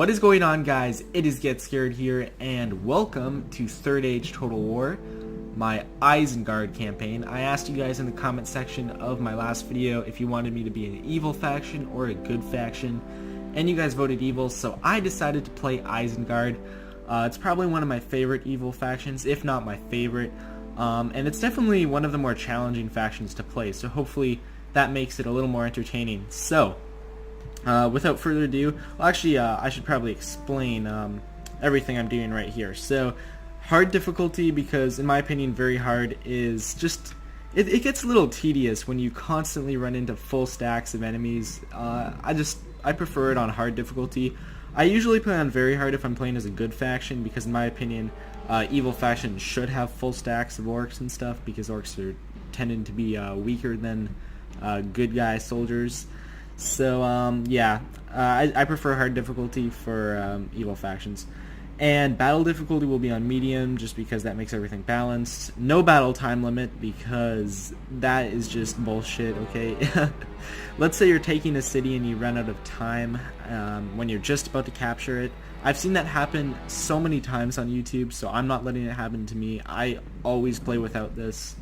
What is going on, guys? It is Get Scared here, and welcome to Third Age Total War, my Isengard campaign. I asked you guys in the comment section of my last video if you wanted me to be an evil faction or a good faction, and you guys voted evil, so I decided to play Isengard. It's probably one of my favorite evil factions, if not my favorite, and it's definitely one of the more challenging factions to play, so hopefully that makes it a little more entertaining. So, without further ado, well, actually, I should probably explain everything I'm doing right here. So, hard difficulty, because in my opinion, very hard is just, it gets a little tedious when you constantly run into full stacks of enemies. I prefer it on hard difficulty. I usually play on very hard if I'm playing as a good faction, because in my opinion, evil factions should have full stacks of orcs and stuff, because orcs are tending to be weaker than good guy soldiers. So yeah, I prefer hard difficulty for evil factions, and battle difficulty will be on medium, just because that makes everything balanced. No battle time limit, because that is just bullshit. Okay, let's say you're taking a city and you run out of time when you're just about to capture it. I've seen that happen so many times on YouTube, so I'm not letting it happen to me. I always play without this.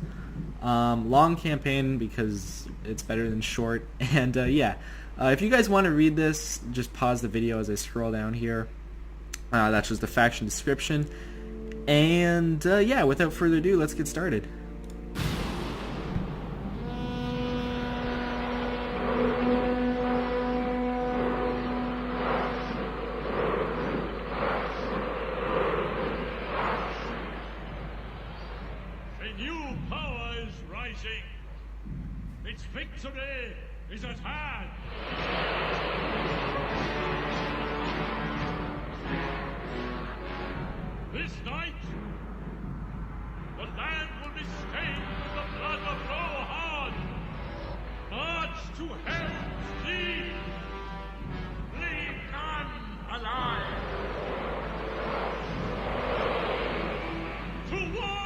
Long campaign, because it's better than short. And yeah, if you guys want to read this, just pause the video as I scroll down here. That's just the faction description. And yeah, without further ado, let's get started. Its victory is at hand! This night, the land will be stained with the blood of Rohan! March to Helm's Deep! Leave none alive! To war!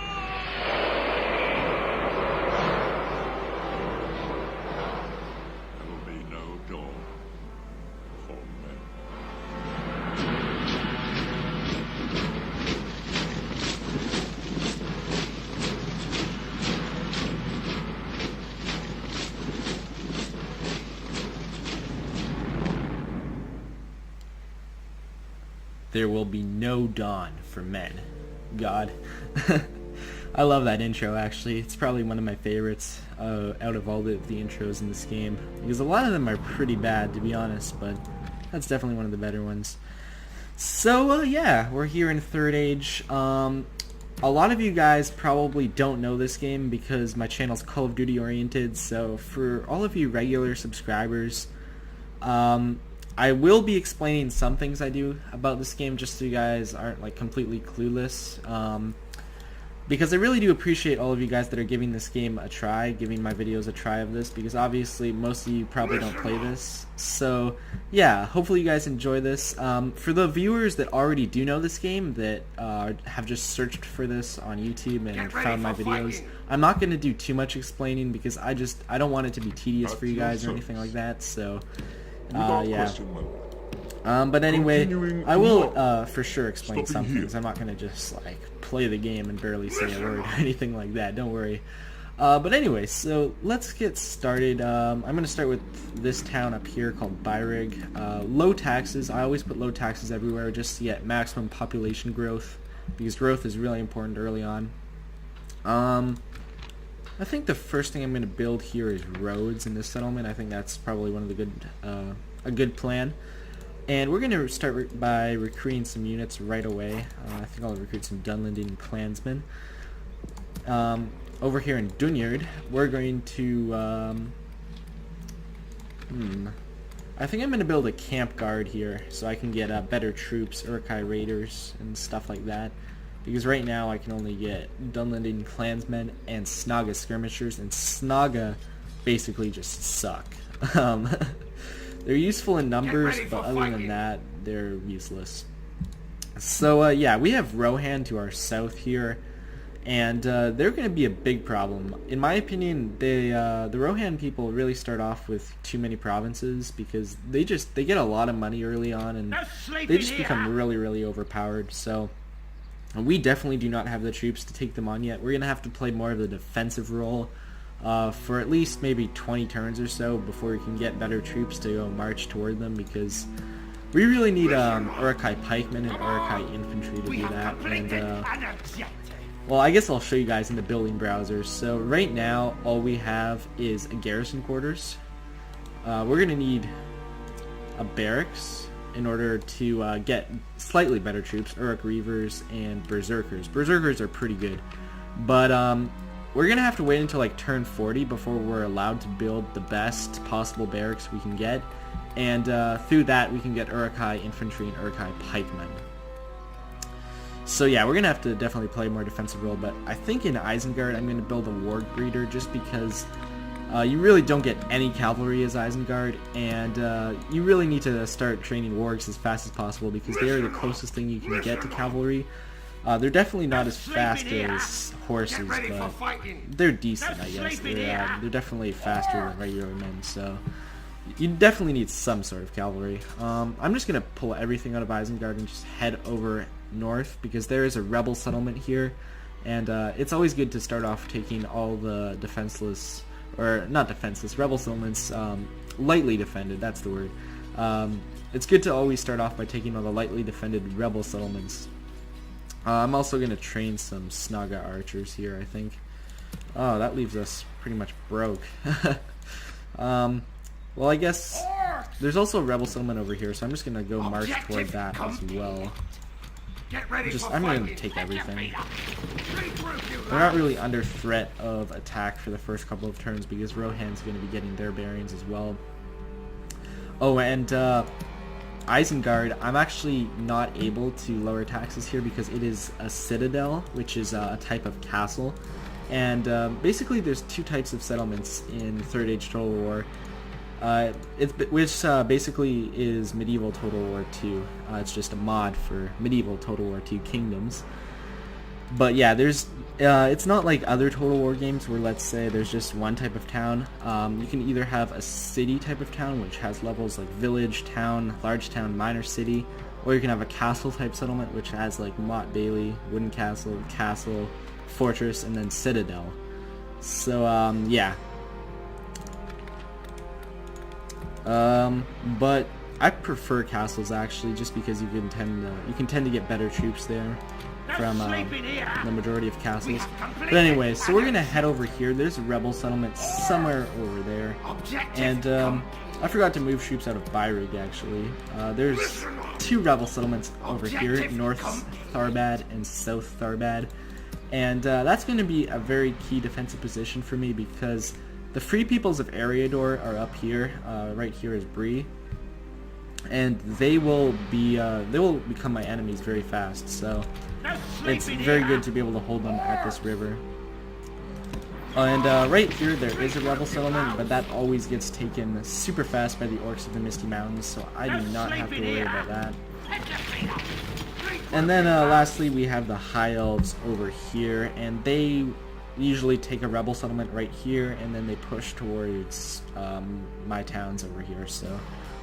There will be no dawn for men. God. I love that intro, actually. It's probably one of my favorites out of all the intros in this game, because a lot of them are pretty bad, to be honest, but that's definitely one of the better ones. So yeah, we're here in Third Age. A lot of you guys probably don't know this game because my channel's Call of Duty oriented, so for all of you regular subscribers, I will be explaining some things I do about this game, just so you guys aren't like completely clueless, because I really do appreciate all of you guys that are giving this game a try, giving my videos a try of this, because obviously most of you probably don't play this. So yeah, hopefully you guys enjoy this. For the viewers that already do know this game, that have just searched for this on YouTube and found my videos, I'm not going to do too much explaining, because I don't want it to be tedious for you guys or anything like that. So yeah. But anyway, I will for sure explain some things. I'm not going to just like play the game and barely say a word or anything like that, don't worry. But anyway, so let's get started. I'm going to start with this town up here called Byrig. Low taxes. I always put low taxes everywhere just to get maximum population growth, because growth is really important early on. I think the first thing I'm going to build here is roads in this settlement. I think that's probably one of the a good plan. And we're going to start by recruiting some units right away. I think I'll recruit some Dunlending clansmen. Over here in Dunyard, we're going to I think I'm going to build a camp guard here, so I can get better troops, Urkai raiders, and stuff like that. Because right now I can only get Dunlending clansmen and Snaga skirmishers, and Snaga basically just suck. They're useful in numbers, but other than that, they're useless. So yeah, we have Rohan to our south here, and they're going to be a big problem. In my opinion, the Rohan people really start off with too many provinces because they get a lot of money early on, and they just become really overpowered. So we definitely do not have the troops to take them on yet. We're going to have to play more of the defensive role for at least maybe 20 turns or so before we can get better troops to go march toward them, because we really need Urukai pikemen and Urukai infantry to do that. And well, I guess I'll show you guys in the building browser. So right now, all we have is a garrison quarters. We're going to need a barracks in order to get slightly better troops, Uruk Reavers and Berserkers. Berserkers are pretty good, but we're going to have to wait until like turn 40 before we're allowed to build the best possible barracks we can get, and through that we can get Urukai infantry and Urukai pikemen. So yeah, we're going to have to definitely play a more defensive role, but I think in Isengard I'm going to build a warg breeder just because you really don't get any cavalry as Isengard, and you really need to start training wargs as fast as possible because they are the closest thing you can get to cavalry. They're definitely not as fast as horses, but they're decent, I guess. They're definitely faster than regular men, so you definitely need some sort of cavalry. I'm just going to pull everything out of Isengard and just head over north because there is a rebel settlement here, and it's always good to start off taking all the defenseless, or not defenseless, rebel settlements lightly defended, that's the word. It's good to always start off by taking all the lightly defended rebel settlements. I'm also going to train some Snaga archers here, I think. Oh, that leaves us pretty much broke. Well, I guess there's also a rebel settlement over here, so I'm just going to go march toward that as well. I'm going to take everything. We're not really under threat of attack for the first couple of turns because Rohan's going to be getting their bearings as well. Oh, and Isengard, I'm actually not able to lower taxes here because it is a citadel, which is a type of castle. And basically there's two types of settlements in Third Age Total War. Which basically is Medieval Total War 2. It's just a mod for Medieval Total War 2 Kingdoms. But yeah, it's not like other Total War games where, let's say, there's just one type of town. You can either have a city type of town, which has levels like village, town, large town, minor city, or you can have a castle type settlement, which has like Motte Bailey, wooden castle, castle, fortress, and then citadel. So yeah. But I prefer castles actually, just because you can tend to get better troops there from the majority of castles. But anyway, so we're gonna head over here. There's a rebel settlement somewhere over there, and I forgot to move troops out of Byrug actually. There's two rebel settlements over here, North Tharbad and South Tharbad, and that's going to be a very key defensive position for me because the Free Peoples of Eriador are up here. Right here is Bree, and they will become my enemies very fast. So it's very good to be able to hold them at this river. And right here there is a rebel settlement, but that always gets taken super fast by the Orcs of the Misty Mountains, so I do not have to worry about that. And then lastly we have the High Elves over here, and they usually take a rebel settlement right here, and then they push towards my towns over here, so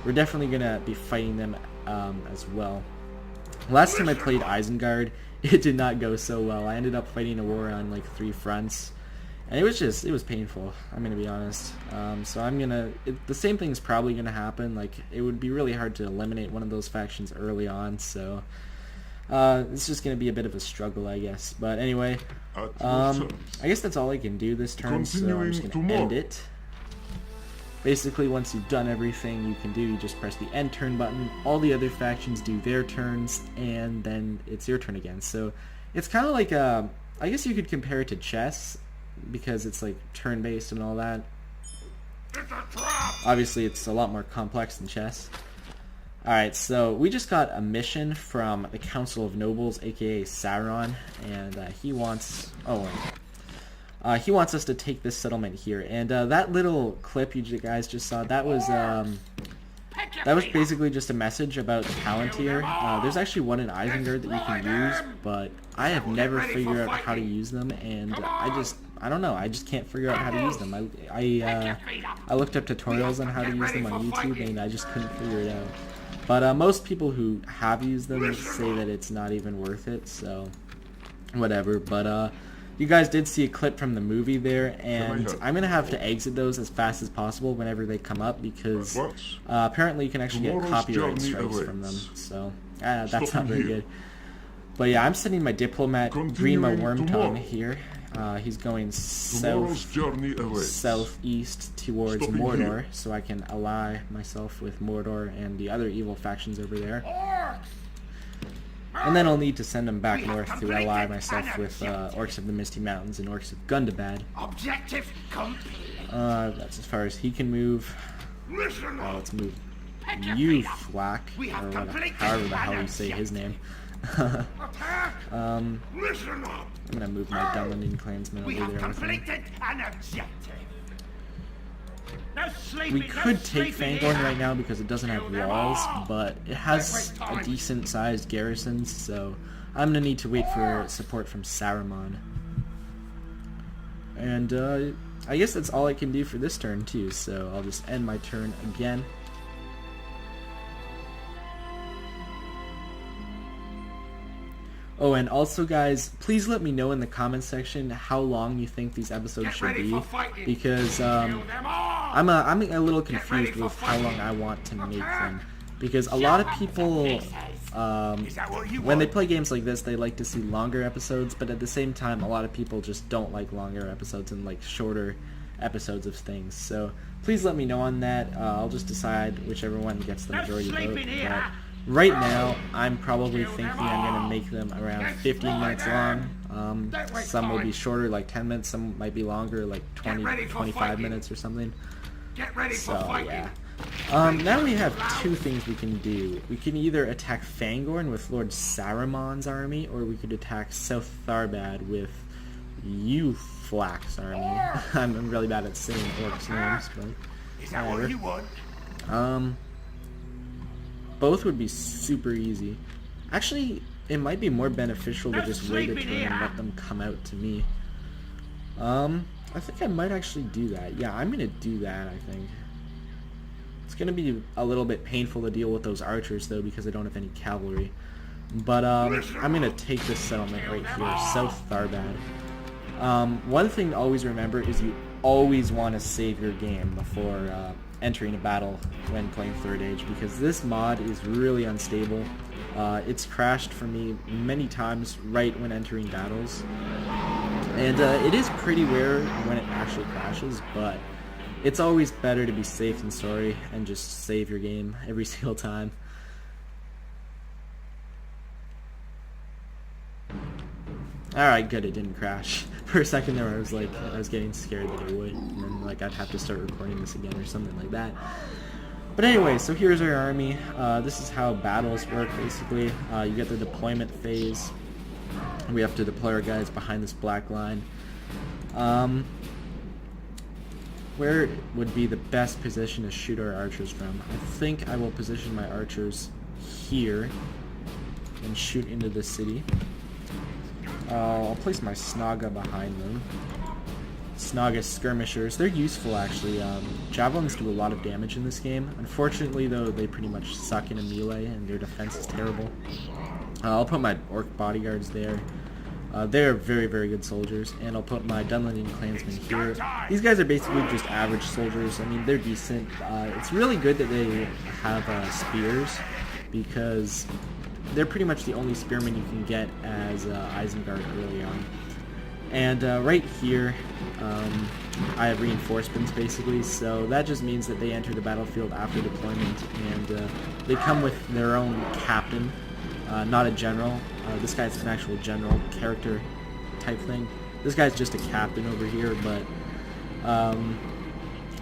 we're definitely going to be fighting them as well. Last time I played Isengard, it did not go so well. I ended up fighting a war on like 3 fronts, and it was painful, I'm going to be honest. So the same thing is probably going to happen. Like, it would be really hard to eliminate one of those factions early on, so it's just going to be a bit of a struggle, I guess. But anyway, I guess that's all I can do this turn, so I'm just going to end it. Basically, once you've done everything you can do, you just press the end turn button. All the other factions do their turns, and then it's your turn again. So it's kind of like, I guess you could compare it to chess, because it's like turn-based and all that. Obviously, it's a lot more complex than chess. Alright, so we just got a mission from the Council of Nobles, aka Sauron, and he wants us to take this settlement here. And that little clip you guys just saw, that was that was basically just a message about Palantir. There's actually one in Isengard that you can use, but I have never figured out how to use them, and I don't know, I just can't figure out how to use them. I looked up tutorials on how to use them on YouTube, and I just couldn't figure it out. But most people who have used them say that it's not even worth it, so whatever. But you guys did see a clip from the movie there, and I'm going to have to exit those as fast as possible whenever they come up, because apparently you can actually get copyright strikes from them, so that's not very good. But yeah, I'm sending my diplomat Grima Wormtongue here. He's going southeast towards Mordor, so I can ally myself with Mordor and the other evil factions over there. And then I'll need to send him back north to ally myself with Orcs of the Misty Mountains and Orcs of Gundabad. Objective complete. That's as far as he can move. Let's move you, Flack, or however the hell you say his name. I'm gonna move my Dunlending clansmen over there with me. We could take Fangorn right now because it doesn't have walls, but it has a decent sized garrison, so I'm gonna need to wait for support from Saruman. And I guess that's all I can do for this turn too, so I'll just end my turn again. Oh, and also guys, please let me know in the comments section how long you think these episodes should be, because I'm a little confused with how long I want to make them, because a lot of people, when they play games like this, they like to see longer episodes, but at the same time, a lot of people just don't like longer episodes and like shorter episodes of things. So please let me know on that. I'll just decide whichever one gets the majority vote. But right now, I'm probably thinking I'm going to make them around 15 minutes long. Some will be shorter, like 10 minutes. Some might be longer, like 20, 25 minutes or something. So, yeah. Now we have two things we can do. We can either attack Fangorn with Lord Saruman's army, or we could attack South Tharbad with Flack's army. I'm really bad at saying orcs' names, but whatever. Both would be super easy. Actually, it might be more beneficial to just wait a turn and let them come out to me. I think I might actually do that. Yeah, I'm gonna do that, I think. It's gonna be a little bit painful to deal with those archers, though, because I don't have any cavalry. But, I'm gonna take this settlement right here, South Tharbad. One thing to always remember is you always want to save your game before, entering a battle when playing Third Age, because this mod is really unstable. It's crashed for me many times right when entering battles, and it is pretty rare when it actually crashes, but it's always better to be safe than sorry and just save your game every single time. Alright, good, it didn't crash. For a second there I was getting scared that it would, and then like I'd have to start recording this again or something like that. But anyway, so here's our army. This is how battles work basically. You get the deployment phase. We have to deploy our guys behind this black line. Where would be the best position to shoot our archers from? I think I will position my archers here and shoot into the city. I'll place my Snaga behind them. Snaga skirmishers. They're useful, actually. Javelins do a lot of damage in this game. Unfortunately, though, they pretty much suck in a melee, and their defense is terrible. I'll put my Orc bodyguards there. They're very, very good soldiers. And I'll put my Dunlending clansmen here. These guys are basically just average soldiers. I mean, they're decent. It's really good that they have spears, because they're pretty much the only spearmen you can get as Isengard early on. And right here, I have reinforcements basically, so that just means that they enter the battlefield after deployment, and they come with their own captain, not a general. This guy's an actual general character type thing. This guy's just a captain over here, but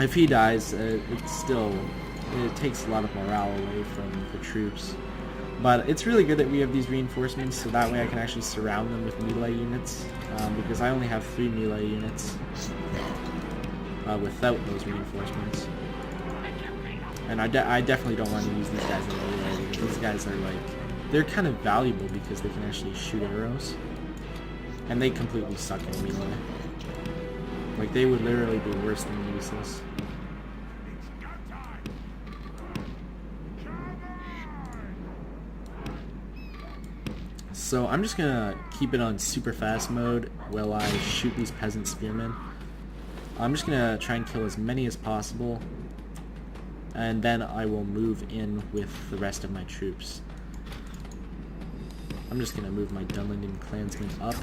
if he dies, it takes a lot of morale away from the troops. But it's really good that we have these reinforcements, so that way I can actually surround them with melee units, because I only have 3 melee units without those reinforcements. And I definitely don't want to use these guys in melee, because these guys are like, they're kind of valuable because they can actually shoot arrows. And they completely suck in melee. Like, they would literally be worse than useless. So I'm just gonna keep it on super fast mode while I shoot these peasant spearmen. I'm just gonna try and kill as many as possible, and then I will move in with the rest of my troops. I'm just gonna move my Dunlending clansmen up.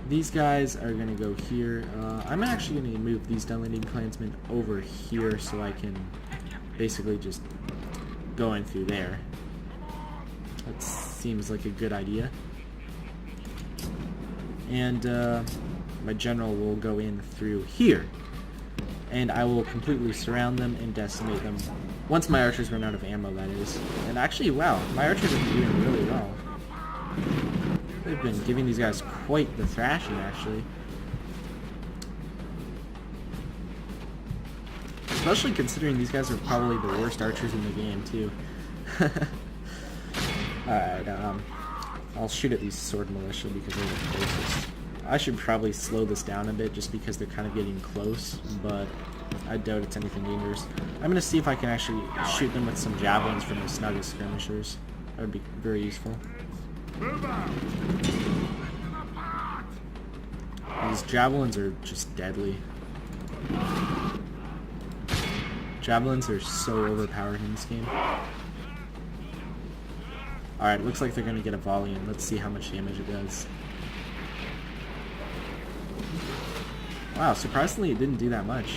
These guys are gonna go here. I'm actually gonna move these Dunlending clansmen over here so I can basically just go in through there. That seems like a good idea. And my general will go in through here. And I will completely surround them and decimate them. Once my archers run out of ammo, that is. And actually, wow, my archers have been doing really well. They've been giving these guys quite the thrashing, actually. Especially considering these guys are probably the worst archers in the game, too. Alright, I'll shoot at these sword militia because they're the closest. I should probably slow this down a bit just because they're kind of getting close, but I doubt it's anything dangerous. I'm going to see if I can actually shoot them with some javelins from the Snugga skirmishers. That would be very useful. These javelins are just deadly. Javelins are so overpowered in this game. Alright, looks like they're going to get a volley in. Let's see how much damage it does. Wow, surprisingly it didn't do that much.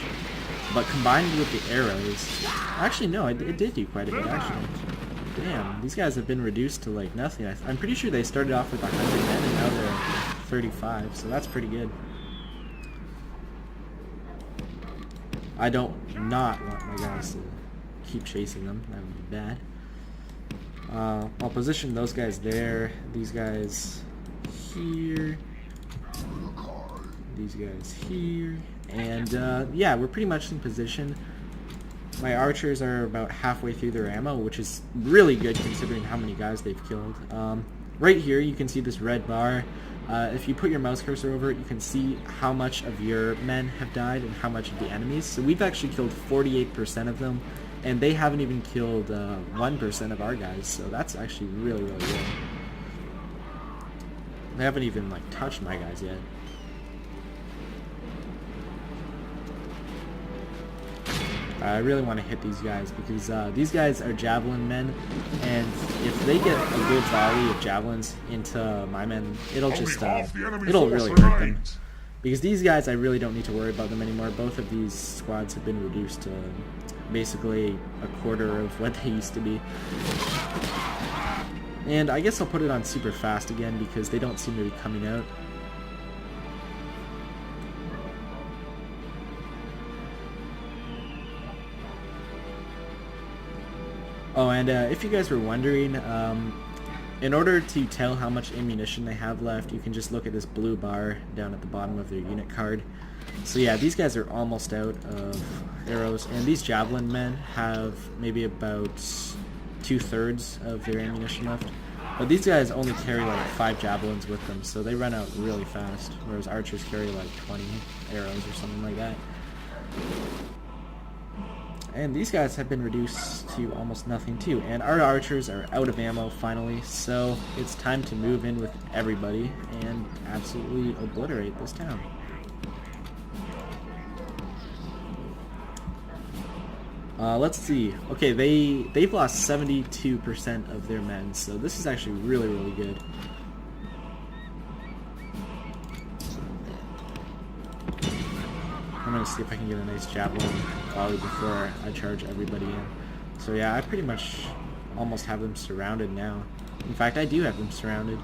But combined with the arrows... Actually, no, it did do quite a bit, actually. Damn, these guys have been reduced to, like, nothing. I'm pretty sure they started off with 100 men and now they're at 35, so that's pretty good. I don't not want my guys to keep chasing them. That would be bad. I'll position those guys there, these guys here, these guys here, and yeah, we're pretty much in position. My archers are about halfway through their ammo, which is really good considering how many guys they've killed. Right here you can see this red bar. If you put your mouse cursor over it, you can see how much of your men have died and how much of the enemies. So we've actually killed 48% of them, and they haven't even killed 1% of our guys, so that's actually really, really good. They haven't even, like, touched my guys yet. I really want to hit these guys because these guys are javelin men, and if they get a good volley of javelins into my men, it'll just it'll really hurt them. Because these guys, I really don't need to worry about them anymore. Both of these squads have been reduced to basically a quarter of what they used to be. And I guess I'll put it on super fast again because they don't seem to be coming out. Oh, and if you guys were wondering, in order to tell how much ammunition they have left, you can just look at this blue bar down at the bottom of their unit card. So yeah, these guys are almost out of arrows, and these javelin men have maybe about 2/3 of their ammunition left. But these guys only carry like 5 javelins with them, so they run out really fast, whereas archers carry like 20 arrows or something like that. And these guys have been reduced to almost nothing too. And our archers are out of ammo finally, so it's time to move in with everybody and absolutely obliterate this town. Let's see. Okay, they've lost 72% of their men, so this is actually really, really good. I'm gonna see if I can get a nice javelin volley before I charge everybody in. So yeah, I pretty much almost have them surrounded now. In fact, I do have them surrounded.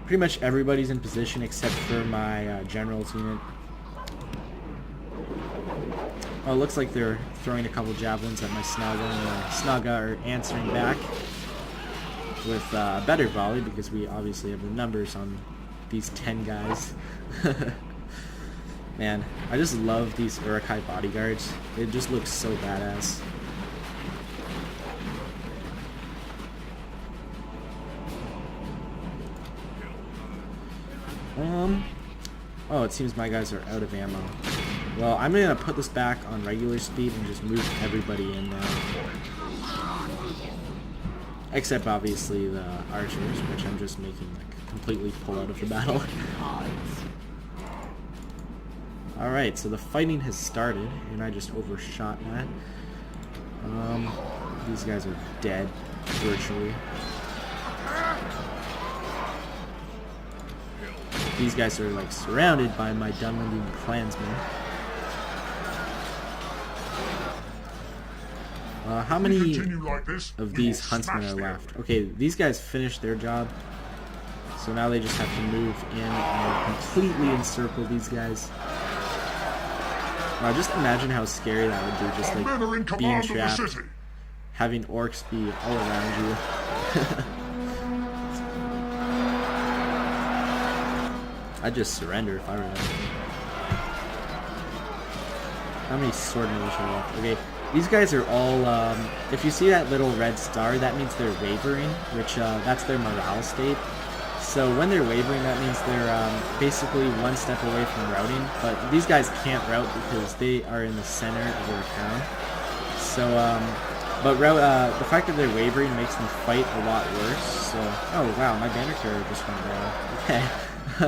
Pretty much everybody's in position except for my general's unit. Oh, it looks like they're throwing a couple javelins at my Snugga, and Snugga are answering back with a better volley because we obviously have the numbers on these 10 guys. Man, I just love these Urukai bodyguards. They just look so badass. Oh, it seems my guys are out of ammo. Well, I'm gonna put this back on regular speed and just move everybody in now. Except obviously the archers, which I'm just making like completely pull out of the battle. Alright, so the fighting has started, and I just overshot that. These guys are dead, virtually. These guys are like surrounded by my Dunlending clansmen. How many of these huntsmen are left? Okay, these guys finished their job. So now they just have to move in and completely encircle these guys. Wow, just imagine how scary that would be, just like being trapped, having orcs be all around you. I'd just surrender if I were them. How many sword militia are left? Okay, these guys are all, if you see that little red star, that means they're wavering, which, that's their morale state. So when they're wavering, that means they're basically one step away from routing. But these guys can't rout because they are in the center of their town. So, the fact that they're wavering makes them fight a lot worse. So, oh wow, my banner carrier just went down. Okay,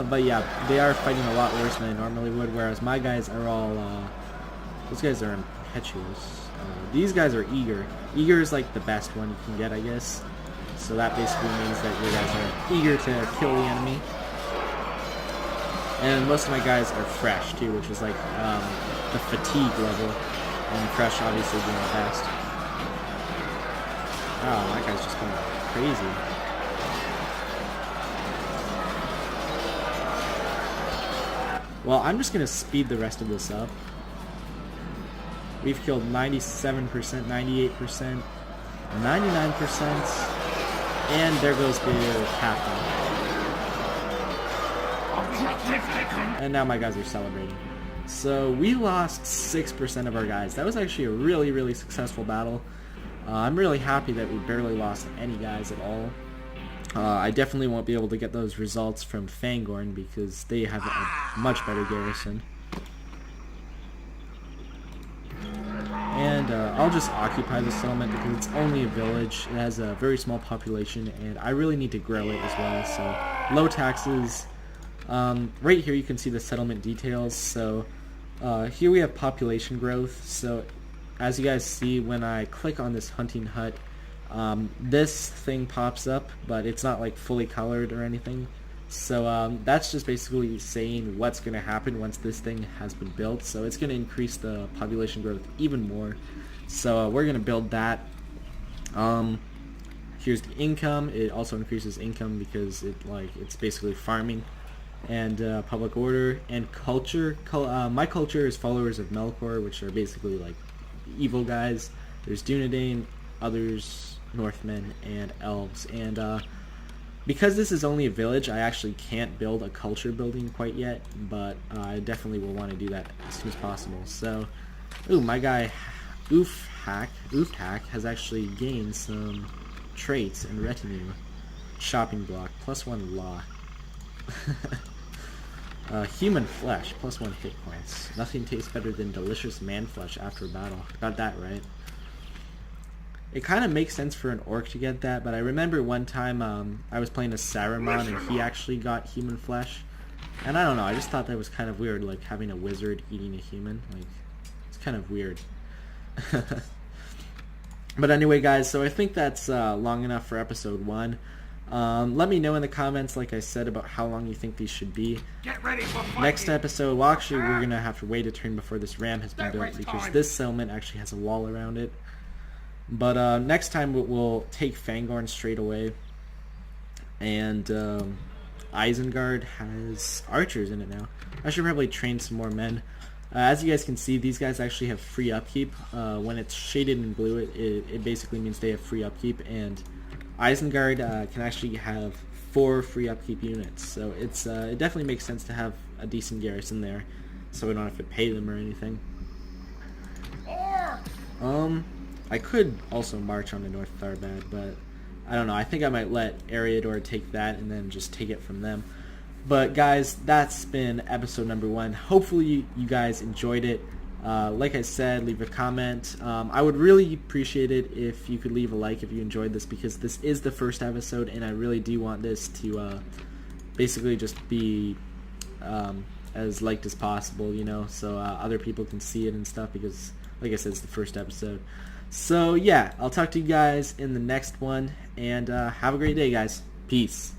but yeah, they are fighting a lot worse than they normally would. Whereas my guys are all, those guys are impetuous. These guys are eager. Eager is like the best one you can get, I guess. So that basically means that you guys are eager to kill the enemy. And most of my guys are fresh too, which is like the fatigue level. And fresh obviously being the best. Wow, that guy's just going crazy. Well, I'm just going to speed the rest of this up. We've killed 97%, 98%, 99%. And there goes the captain. And now my guys are celebrating. So we lost 6% of our guys. That was actually a really, really successful battle. I'm really happy that we barely lost any guys at all. I definitely won't be able to get those results from Fangorn because they have a much better garrison. And I'll just occupy the settlement because it's only a village. It has a very small population, and I really need to grow it as well. So low taxes. Right here you can see the settlement details. So here we have population growth. So as you guys see, when I click on this hunting hut, this thing pops up, but it's not like fully colored or anything. So that's just basically saying what's going to happen once this thing has been built. So it's going to increase the population growth even more. So we're going to build that. Here's the income. It also increases income because it's basically farming. And public order and culture. My culture is followers of Melkor, which are basically like evil guys. There's Dunedain, others, Northmen, and elves. And because this is only a village, I actually can't build a culture building quite yet, but I definitely will want to do that as soon as possible. So, ooh, my guy Oofhack has actually gained some traits and retinue. Shopping block, +1 law. Human flesh, +1 hit points. Nothing tastes better than delicious man flesh after a battle. Got that right. It kind of makes sense for an orc to get that, but I remember one time I was playing as Saruman and he actually got human flesh. And I don't know, I just thought that was kind of weird, like having a wizard eating a human. Like, it's kind of weird. But anyway, guys, so I think that's long enough for episode 1. Let me know in the comments, like I said, about how long you think these should be. Get ready for fighting. Next episode, well, actually, we're going to have to wait a turn before this ram has been built because this settlement actually has a wall around it. But next time we'll take Fangorn straight away. And Isengard has archers in it now. I should probably train some more men. As you guys can see, these guys actually have free upkeep. When it's shaded in blue, it basically means they have free upkeep. And Isengard can actually have 4 free upkeep units. So it definitely makes sense to have a decent garrison there. So we don't have to pay them or anything. I could also march on the North Tharbad, but I don't know. I think I might let Eriador take that and then just take it from them. But guys, that's been episode number 1. Hopefully you guys enjoyed it. Like I said, leave a comment. I would really appreciate it if you could leave a like if you enjoyed this, because this is the first episode and I really do want this to basically just be as liked as possible, you know, so other people can see it and stuff, because like I said, it's the first episode. So yeah, I'll talk to you guys in the next one, and have a great day, guys. Peace.